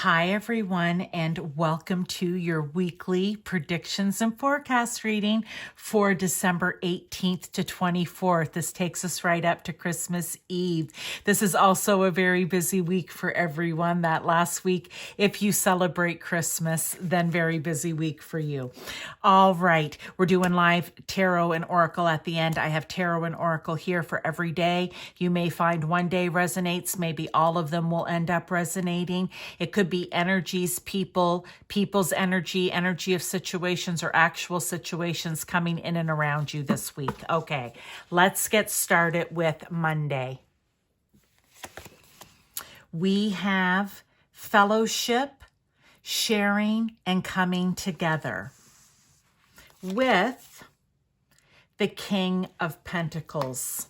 Hi, everyone, and welcome to your weekly predictions and forecast reading for December 18th to 24th. This takes us right up to Christmas Eve. This is also a very busy week for everyone. That last week, if you celebrate Christmas, then very busy week for you. All right, we're doing live tarot and oracle at the end. I have tarot and oracle here for every day. You may find one day resonates, maybe all of them will end up resonating. It could be energies, people's energy of situations or actual situations coming in and around you this week. Okay, let's get started with Monday. We have fellowship, sharing, and coming together with the King of Pentacles.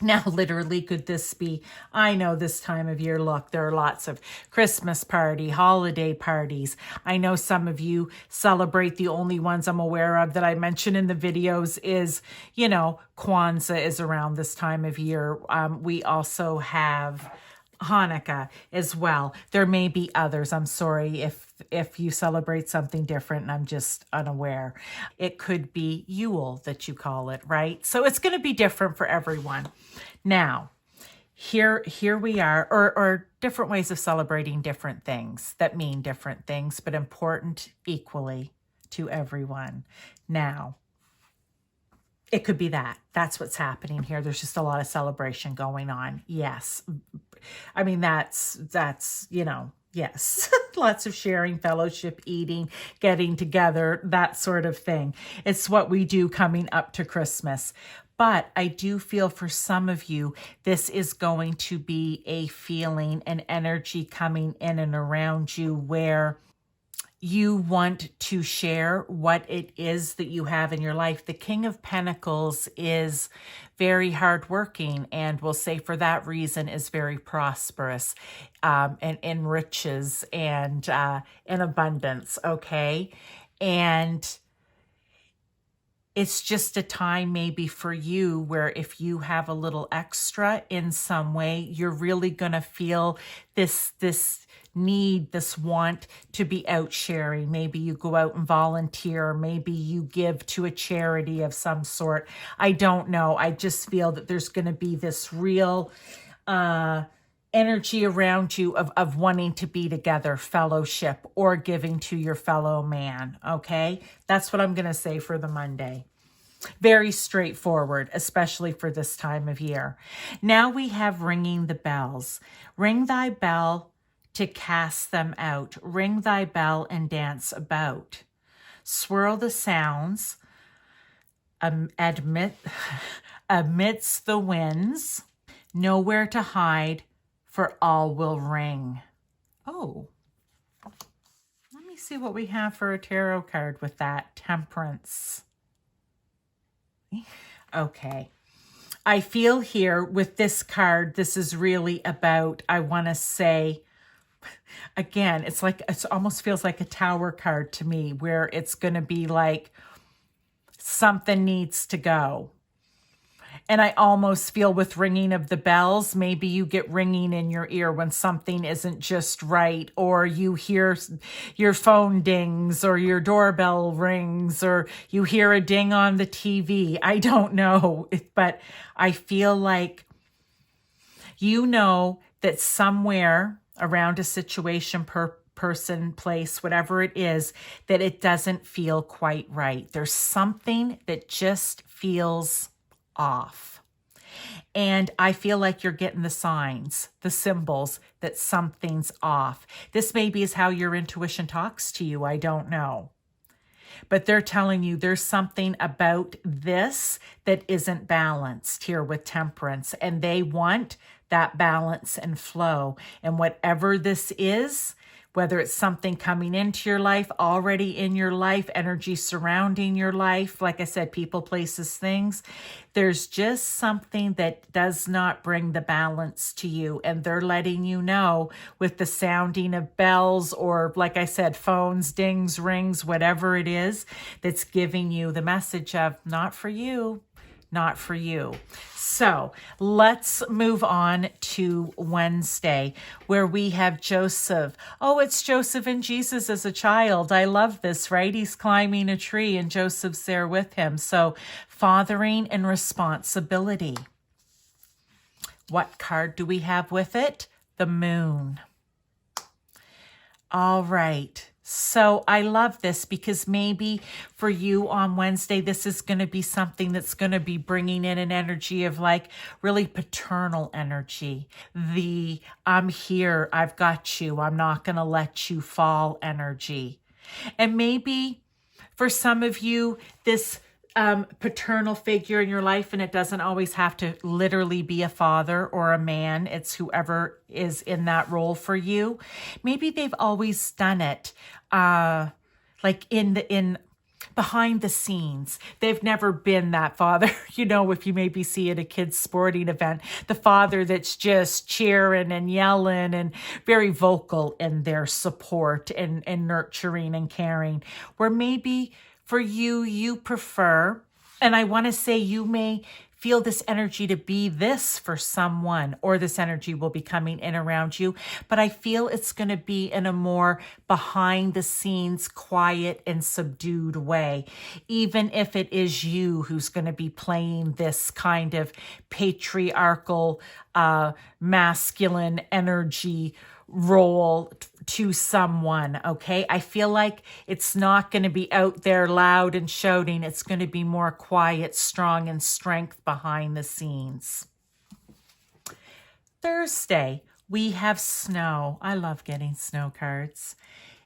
Now, literally, could this be, I know this time of year, look, there are lots of Christmas holiday parties. I know some of you celebrate, the only ones I'm aware of that I mention in the videos is, Kwanzaa is around this time of year. We also have Hanukkah as well. There may be others. I'm sorry if you celebrate something different and I'm just unaware. It could be Yule that you call it, right? So it's going to be different for everyone. Now, here we are, or different ways of celebrating different things that mean different things, but important equally to everyone. Now, it could be that. That's what's happening here. There's just a lot of celebration going on. Yes. I mean, that's yes. Lots of sharing, fellowship, eating, getting together, that sort of thing. It's what we do coming up to Christmas. But I do feel for some of you, this is going to be a feeling, an energy coming in and around you where you want to share what it is that you have in your life. The King of Pentacles is very hardworking and we'll say for that reason is very prosperous and in riches and in abundance, okay? And it's just a time maybe for you where if you have a little extra in some way, you're really going to feel this need, this want to be out sharing. Maybe you go out and volunteer. Maybe you give to a charity of some sort. I don't know. I just feel that there's going to be this real energy around you of wanting to be together, fellowship, or giving to your fellow man. Okay? That's what I'm going to say for the Monday. Very straightforward, especially for this time of year. Now we have ringing the bells. Ring thy bell to cast them out. Ring thy bell and dance about. Swirl the sounds amidst the winds. Nowhere to hide, for all will ring. Oh, let me see what we have for a tarot card with that. Temperance. Okay. I feel here with this card, this is really about, I want to say, again, it almost feels like a tower card to me where it's going to be like something needs to go. And I almost feel with ringing of the bells, maybe you get ringing in your ear when something isn't just right, or you hear your phone dings or your doorbell rings, or you hear a ding on the TV. I don't know, but I feel like that somewhere around a situation, person, place, whatever it is, that it doesn't feel quite right. There's something that just feels off. And I feel like you're getting the signs, the symbols that something's off. This maybe is how your intuition talks to you. I don't know. But they're telling you there's something about this that isn't balanced here with Temperance. And they want that balance and flow. And whatever this is, whether it's something coming into your life, already in your life, energy surrounding your life, like I said, people, places, things, there's just something that does not bring the balance to you. And they're letting you know with the sounding of bells or, like I said, phones, dings, rings, whatever it is, that's giving you the message of not for you. not for you. So let's move on to Wednesday, where we have Joseph. Oh, it's Joseph and Jesus as a child. I love this, right? He's climbing a tree and Joseph's there with him. So fathering and responsibility. What card do we have with it? The moon. All right. So I love this because maybe for you on Wednesday, this is going to be something that's going to be bringing in an energy of like really paternal energy. The I'm here, I've got you, I'm not going to let you fall energy. And maybe for some of you, this paternal figure in your life, and it doesn't always have to literally be a father or a man. It's whoever is in that role for you. Maybe they've always done it, like in behind the scenes. They've never been that father. You know, if you maybe see at a kid's sporting event, the father that's just cheering and yelling and very vocal in their support and nurturing and caring. Where maybe for you, you prefer, and I want to say you may feel this energy to be this for someone, or this energy will be coming in around you, but I feel it's going to be in a more behind the scenes, quiet and subdued way, even if it is you who's going to be playing this kind of patriarchal, masculine energy role to someone, okay? I feel like it's not going to be out there loud and shouting. It's going to be more quiet, strong, and strength behind the scenes. Thursday, we have snow. I love getting snow cards.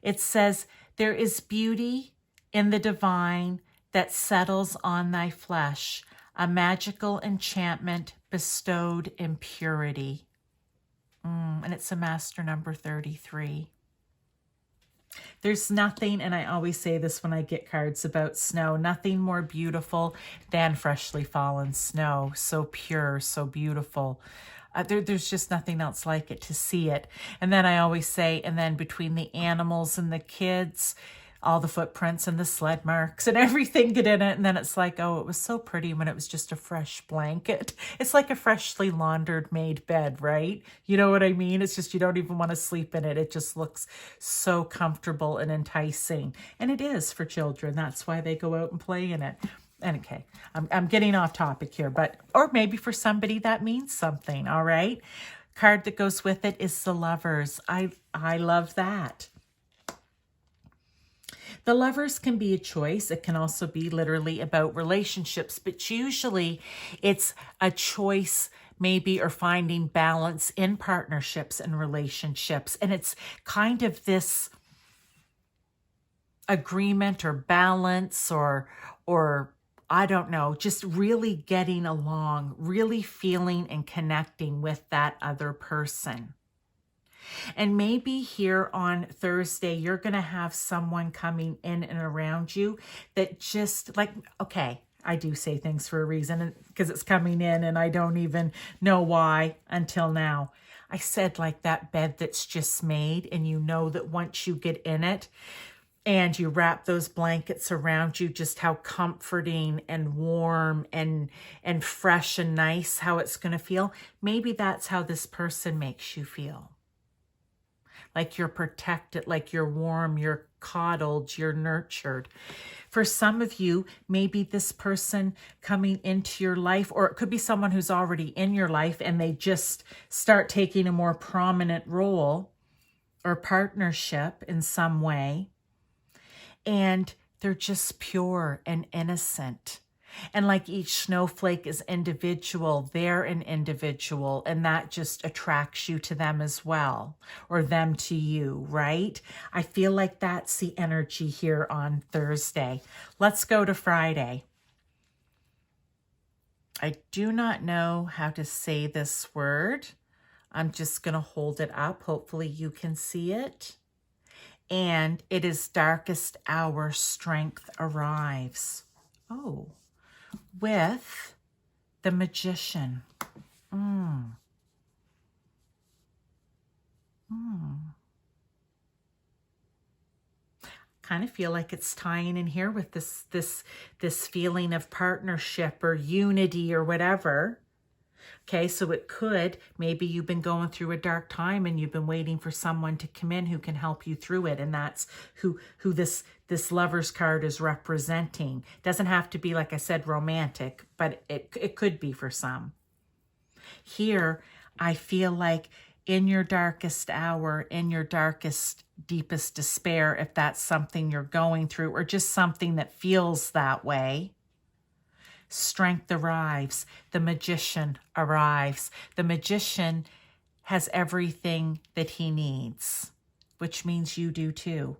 It says, there is beauty in the divine that settles on thy flesh, a magical enchantment bestowed in purity. And it's a master number 33. There's nothing, and I always say this when I get cards about snow, nothing more beautiful than freshly fallen snow. So pure, so beautiful. There's just nothing else like it, to see it. And then I always say, and then between the animals and the kids, all the footprints and the sled marks and everything get in it. And then it's like, oh, it was so pretty when it was just a fresh blanket. It's like a freshly laundered made bed, right? You know what I mean? It's just, you don't even want to sleep in it. It just looks so comfortable and enticing. And it is for children. That's why they go out and play in it. And okay, I'm getting off topic here, but, or maybe for somebody that means something. All right. Card that goes with it is the Lovers. I love that. The Lovers can be a choice. It can also be literally about relationships, but usually it's a choice maybe, or finding balance in partnerships and relationships. And it's kind of this agreement or balance or I don't know, just really getting along, really feeling and connecting with that other person. And maybe here on Thursday, you're going to have someone coming in and around you that just like, okay, I do say things for a reason because it's coming in and I don't even know why until now. I said like that bed that's just made, and you know that once you get in it and you wrap those blankets around you, just how comforting and warm and fresh and nice, how it's going to feel. Maybe that's how this person makes you feel. Like you're protected, like you're warm, you're coddled, you're nurtured. For some of you, maybe this person coming into your life, or it could be someone who's already in your life and they just start taking a more prominent role or partnership in some way. And they're just pure and innocent. And like each snowflake is individual, they're an individual, and that just attracts you to them as well, or them to you, right? I feel like that's the energy here on Thursday. Let's go to Friday. I do not know how to say this word. I'm just going to hold it up. Hopefully you can see it. And it is darkest hour, strength arrives. Oh. With the Magician. kind of feel like it's tying in here with this feeling of partnership or unity or whatever. Okay, so it could, maybe you've been going through a dark time and you've been waiting for someone to come in who can help you through it. And that's who this Lover's card is representing. Doesn't have to be, like I said, romantic, but it could be for some. Here, I feel like in your darkest hour, in your darkest, deepest despair, if that's something you're going through or just something that feels that way, strength arrives. The Magician arrives. The Magician has everything that he needs, which means you do too.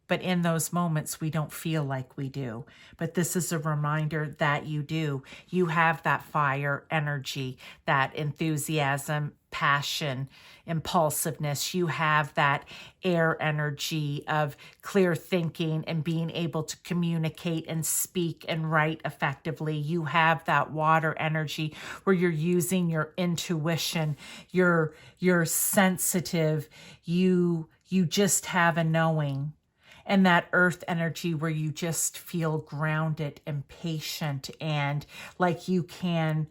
But in those moments, we don't feel like we do. But this is a reminder that you do. You have that fire energy, that enthusiasm, passion, impulsiveness. You have that air energy of clear thinking and being able to communicate and speak and write effectively. You have that water energy where you're using your intuition. You're sensitive. You just have a knowing. And that earth energy where you just feel grounded and patient and like you can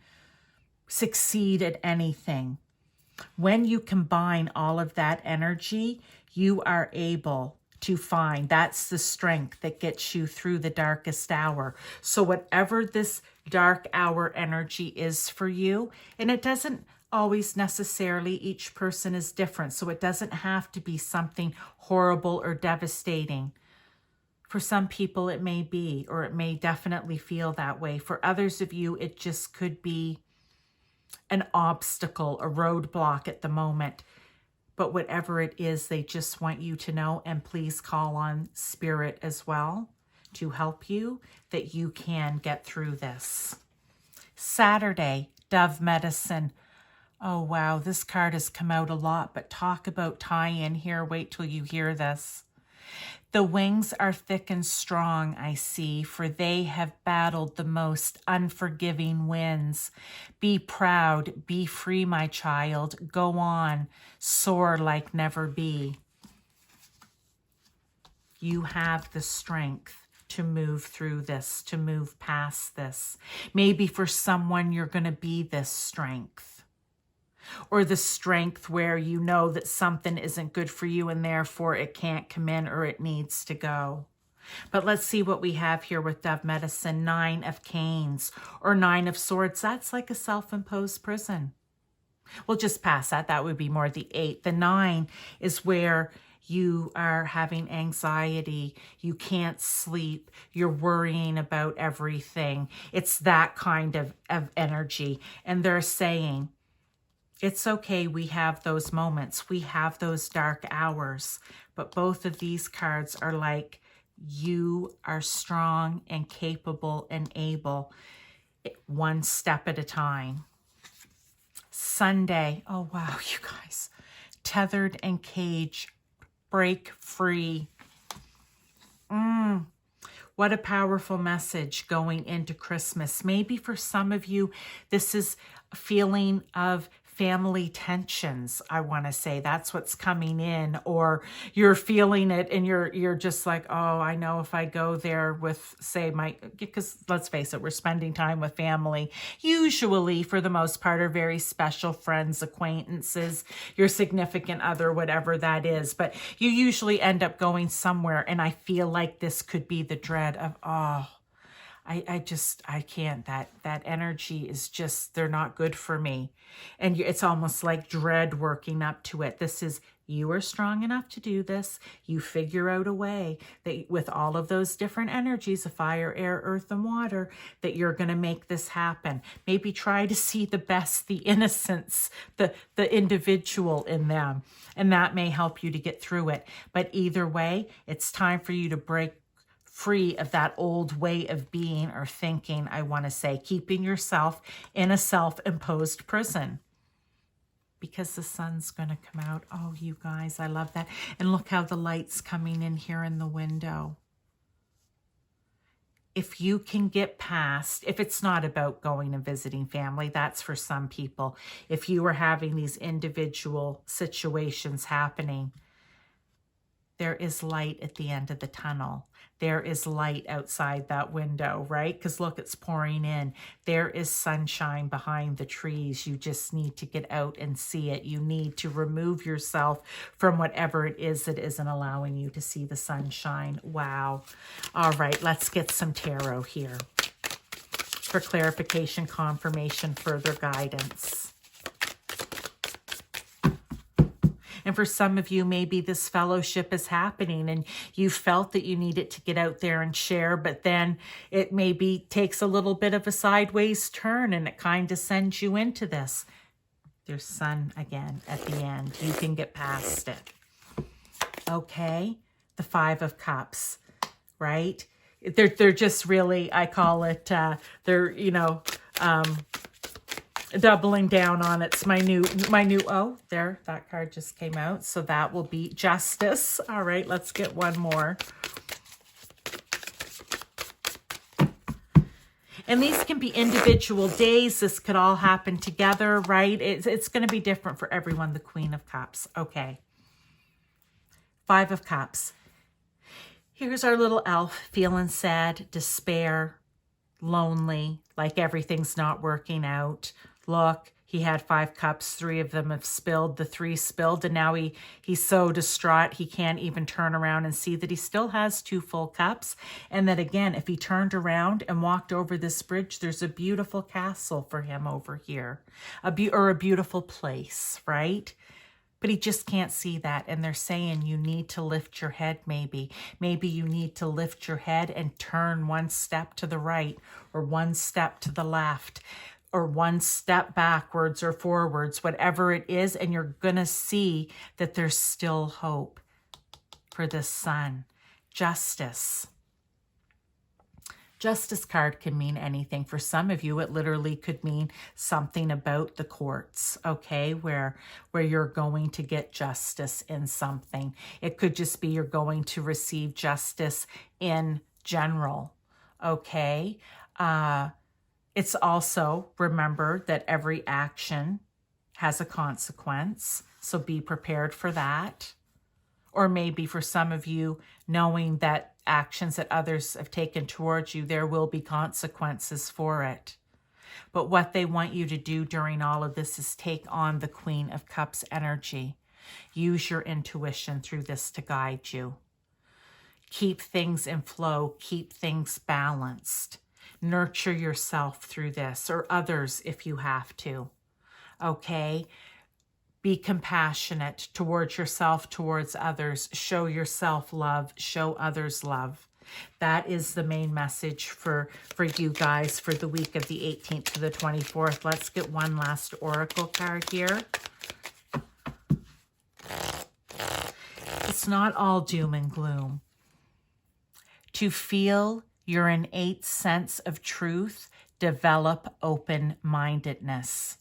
succeed at anything. When you combine all of that energy, you are able to find, that's the strength that gets you through the darkest hour. So whatever this dark hour energy is for you, and it doesn't always necessarily, each person is different, so it doesn't have to be something horrible or devastating. For some people it may be, or it may definitely feel that way. For others of you, it just could be an obstacle, a roadblock at the moment. But whatever it is, they just want you to know, and please call on Spirit as well to help you, that you can get through this. Saturday, Dove Medicine. Oh, wow, this card has come out a lot, but talk about tie-in here. Wait till you hear this. The wings are thick and strong, I see, for they have battled the most unforgiving winds. Be proud, be free, my child. Go on, soar like never be. You have the strength to move through this, to move past this. Maybe for someone, you're going to be this strength. Or the strength where you know that something isn't good for you and therefore it can't come in or it needs to go. But let's see what we have here with Dove Medicine. 9 of Canes or 9 of Swords. That's like a self-imposed prison. We'll just pass that. That would be more the 8. The 9 is where you are having anxiety, you can't sleep, you're worrying about everything. It's that kind of energy. And they're saying, it's okay, we have those moments, we have those dark hours, but both of these cards are like, you are strong and capable and able, one step at a time. Sunday, oh wow, you guys, tethered and caged, break free. What a powerful message going into Christmas. Maybe for some of you, this is a feeling of family tensions, I want to say. That's what's coming in, or you're feeling it and you're just like, oh, I know if I go there with, say, because let's face it, we're spending time with family, usually for the most part are very special friends, acquaintances, your significant other, whatever that is, but you usually end up going somewhere, and I feel like this could be the dread of, oh, I can't, that energy is just, they're not good for me. And it's almost like dread working up to it. This is, you are strong enough to do this. You figure out a way that with all of those different energies of fire, air, earth, and water, that you're going to make this happen. Maybe try to see the best, the innocence, the individual in them. And that may help you to get through it. But either way, it's time for you to break free of that old way of being or thinking, I want to say, keeping yourself in a self-imposed prison. Because the sun's going to come out. Oh, you guys, I love that. And look how the light's coming in here in the window. If you can get past, if it's not about going and visiting family, that's for some people. If you are having these individual situations happening, there is light at the end of the tunnel. There is light outside that window, right? Because look, it's pouring in. There is sunshine behind the trees. You just need to get out and see it. You need to remove yourself from whatever it is that isn't allowing you to see the sunshine. Wow. All right, let's get some tarot here for clarification, confirmation, further guidance. And for some of you, maybe this fellowship is happening and you felt that you needed to get out there and share, but then it maybe takes a little bit of a sideways turn and it kind of sends you into this. There's sun again at the end. You can get past it. Okay. The Five of Cups, right? They're just really, I call it, they're, you know, doubling down on it's my new, oh, there, that card just came out. So that will be Justice. All right, let's get one more. And these can be individual days. This could all happen together, right? It's going to be different for everyone. The Queen of Cups. Okay. Five of Cups. Here's our little elf feeling sad, despair, lonely, like everything's not working out. Look, he had 5 cups, 3 of them have spilled. The 3 spilled, and now he's so distraught he can't even turn around and see that he still has 2 full cups. And that again, if he turned around and walked over this bridge, there's a beautiful castle for him over here, or a beautiful place, right? But he just can't see that. And they're saying you need to lift your head maybe. Maybe you need to lift your head and turn 1 step to the right or 1 step to the left or 1 step backwards or forwards, whatever it is. And you're going to see that there's still hope for this sun. Justice. Justice card can mean anything. For some of you, it literally could mean something about the courts, okay, where you're going to get justice in something. It could just be you're going to receive justice in general, okay? It's also, remember that every action has a consequence, so be prepared for that. Or maybe for some of you, knowing that actions that others have taken towards you, there will be consequences for it. But what they want you to do during all of this is take on the Queen of Cups energy. Use your intuition through this to guide you. Keep things in flow. Keep things balanced. Nurture yourself through this, or others if you have to. Okay? Be compassionate towards yourself, towards others. Show yourself love. Show others love. That is the main message for you guys for the week of the 18th to the 24th. Let's get one last oracle card here. It's not all doom and gloom. To feel your innate sense of truth, develop open-mindedness.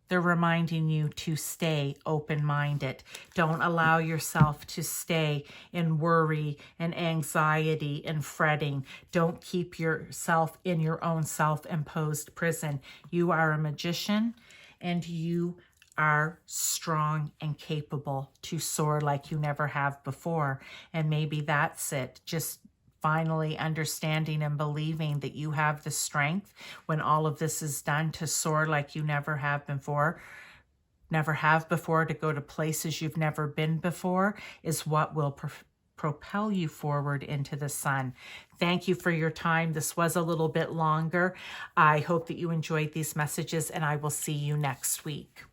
They're reminding you to stay open-minded. Don't allow yourself to stay in worry and anxiety and fretting. Don't keep yourself in your own self-imposed prison. You are a magician and you are strong and capable to soar like you never have before. And maybe that's it. Just finally understanding and believing that you have the strength when all of this is done to soar like you never have before, to go to places you've never been before, is what will propel you forward into the sun. Thank you for your time. This was a little bit longer. I hope that you enjoyed these messages, and I will see you next week.